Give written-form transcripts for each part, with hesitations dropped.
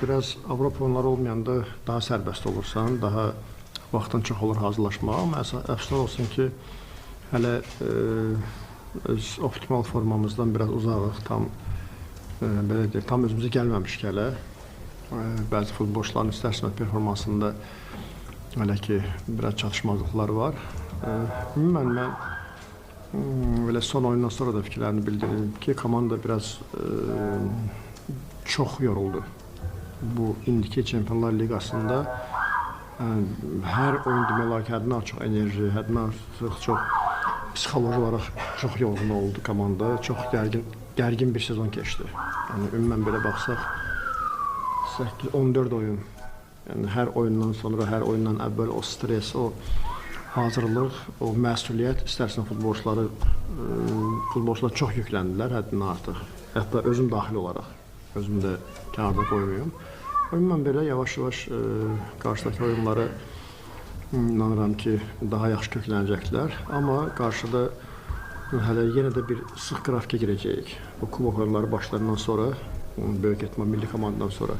biraz Avropa oyunları olmayanda daha sərbəst olursan, daha vaxtın çox olur hazırlaşmağa. Amma əfsuslar olsun ki, hələ öz optimal formamızdan biraz uzağıq, belə deyək, tam özümüzə gəlməmişik hələ. Bəzi futbolçuların istər-istəməz performansında hələ ki, biraz çatışmazlıqlar var. Ümumən mən belə son oyundan sonra da fikirlərini bildirdim ki, komanda biraz çox yoruldu. Bu indiki Çempionlar Liqasında hər oyun demək olar ki, həddindən çox enerji, həddindən çox psixoloji olaraq çox yorğun oldu komanda. Çox gərgin bir sezon keçdi. Yəni ümumən belə baxsaq 8-14 oyun. Yəni hər oyundan sonra, hər oyundan əvvəl o stres, o hazırlıq, o məsuliyyət istərsən futbolçular çox yükləndilər həddindən artıq. Hətta özüm daxil olaraq, özümü də kənarda qoymayım. Ümumən belə yavaş-yavaş qarşıdakı oyunlara inanıram ki, daha yaxşı köklənəcəklər. Amma qarşıda hələ yenə də bir sıx qrafikə girəcəyik. Bu kubok oyunları başlarından sonra, böyük ehtimal milli komandadan sonra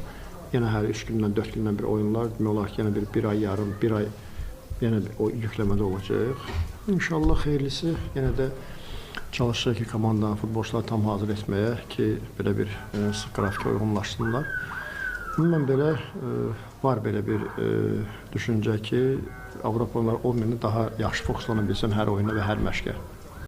yenə hər 3 gündən, 4 gündən bir oyunlar, demək olar ki, yenə bir ay yarım, bir ay yenə o yükləmədə olacaq. İnşallah xeyirlisi yenə də çalışacaq ki, komandanın futbolçuları tam hazır etməyə ki, belə bir sıx qrafikə uyğunlaşsınlar. Ümumən belə var belə bir düşüncə ki, Avropa oyunları olmayanda daha yaxşı fokuslana bilsən hər oyuna və hər məşqə.